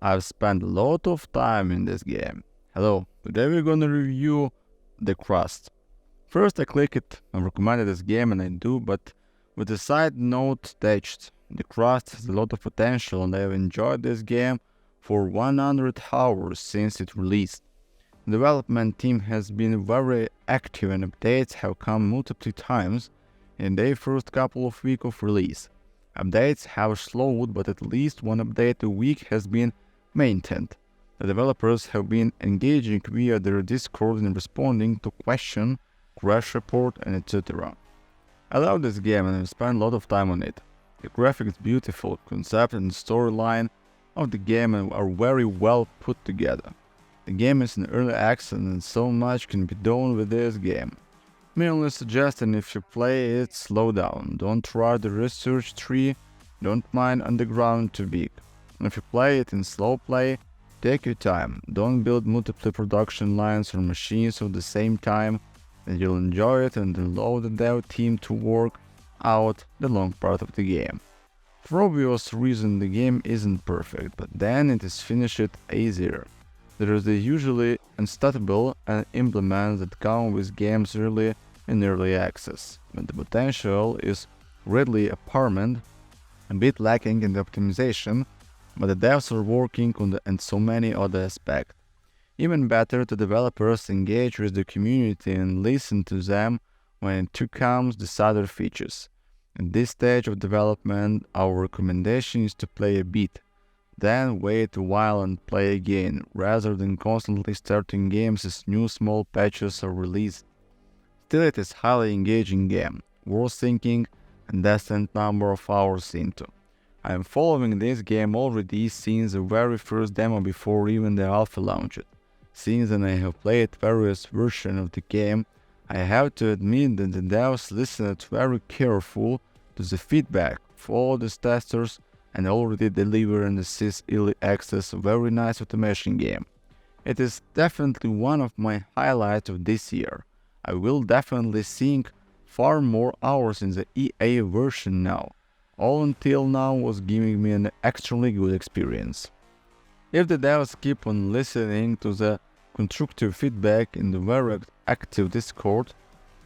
I've spent a lot of time in this game. Hello, today we're gonna review the Crust. First I click it and recommended this game and I do, but with a side note attached. The Crust has a lot of potential and I have enjoyed this game for 100 hours since it released. The development team has been very active and updates have come multiple times in their first couple of weeks of release. Updates have slowed, but at least one update a week has been maintained. The developers have been engaging via their Discord and responding to questions, crash report, and etc. I love this game and I've spent a lot of time on it. The graphics beautiful, concept and storyline of the game are very well put together. The game is in early access and so much can be done with this game. My only suggestion, if you play it, slow down, don't try the research tree, don't mind underground too big. If you play it in slow play, take your time, don't build multiple production lines or machines at the same time, and you'll enjoy it and allow the dev team to work out the long part of the game. For obvious reason the game isn't perfect, but then it is finished easier. There is the usually unstable and implements that come with games early in early access, but the potential is readily apparent, a bit lacking in the optimization, but the devs are working on and so many other aspects. Even better, the developers engage with the community and listen to them when it comes to other features. At this stage of development, our recommendation is to play a bit, then wait a while and play again, rather than constantly starting games as new small patches are released. Still, it is a highly engaging game, worth thinking and decent number of hours into. I am following this game already since the very first demo before even the alpha launched. Since then I have played various versions of the game, I have to admit that the devs listened very careful to the feedback of all the testers and already deliver in this early access a very nice automation game. It is definitely one of my highlights of this year. I will definitely sink far more hours in the EA version now. All until now was giving me an extremely good experience. If the devs keep on listening to the constructive feedback in the very active Discord,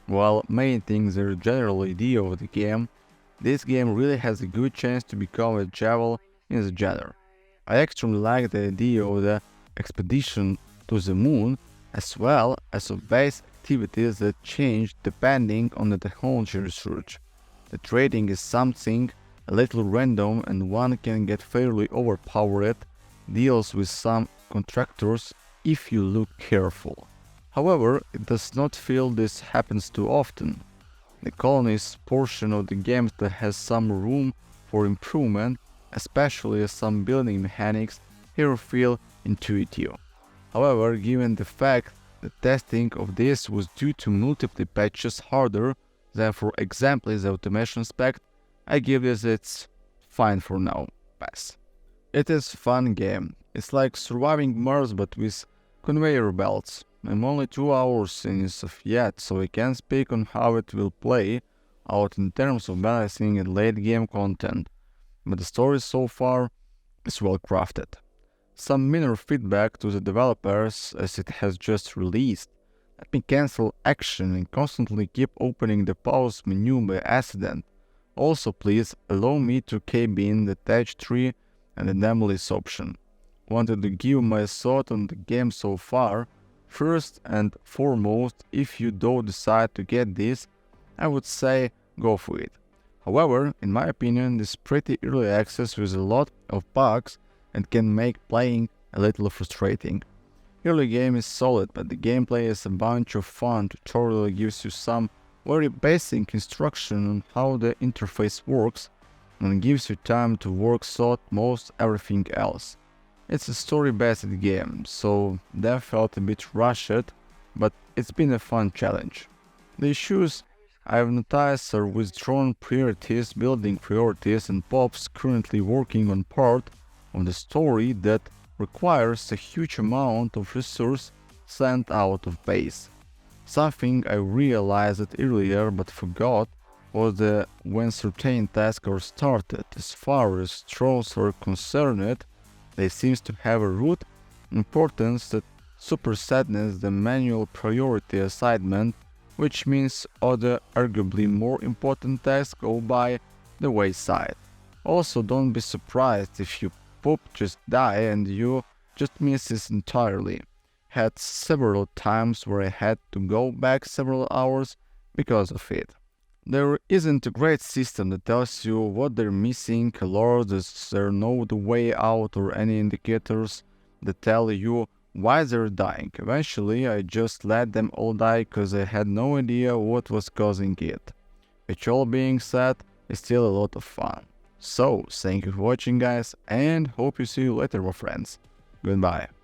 while maintaining their general idea of the game, this game really has a good chance to become a jewel in the genre. I extremely like the idea of the expedition to the moon, as well as of base activities that change depending on the technology research. The trading is something a little random and one can get fairly overpowered, deals with some contractors if you look careful. However, it does not feel this happens too often. The colonies portion of the game still has some room for improvement, especially as some building mechanics here feel intuitive. However, given the fact that testing of this was due to multiple patches harder than for example the automation aspect, I give this it's fine for now, pass. It is a fun game, it's like surviving Mars but with conveyor belts. I'm only 2 hours in it yet, so I can't speak on how it will play out in terms of balancing and late game content, but the story so far is well crafted. Some minor feedback to the developers as it has just released. Let me cancel action and constantly keep opening the pause menu by accident. Also please allow me to kb in the attach tree and the demolish option. Wanted to give my thought on the game so far. First and foremost, if you do decide to get this, I would say go for it. However, in my opinion, this is pretty early access with a lot of bugs and can make playing a little frustrating. Early game is solid, but the gameplay is a bunch of fun. Tutorial gives you some very basic instruction on how the interface works and gives you time to work out most everything else. It's a story-based game, so that felt a bit rushed, but it's been a fun challenge. The issues I've noticed are withdrawn priorities, building priorities, and Pop's currently working on part of the story that requires a huge amount of resource sent out of base. Something I realized earlier but forgot was that when certain tasks are started, as far as trolls are concerned, They seems to have a root importance that supersedes the manual priority assignment, which means other arguably more important tasks go by the wayside. Also, don't be surprised if your poop just die and you just miss it entirely. Had several times where I had to go back several hours because of it. There isn't a great system that tells you what they're missing, alerts there no the way out or any indicators that tell you why they're dying. Eventually I just let them all die cause I had no idea what was causing it. Which all being said is still a lot of fun. So, thank you for watching guys and hope you see you later my friends. Goodbye.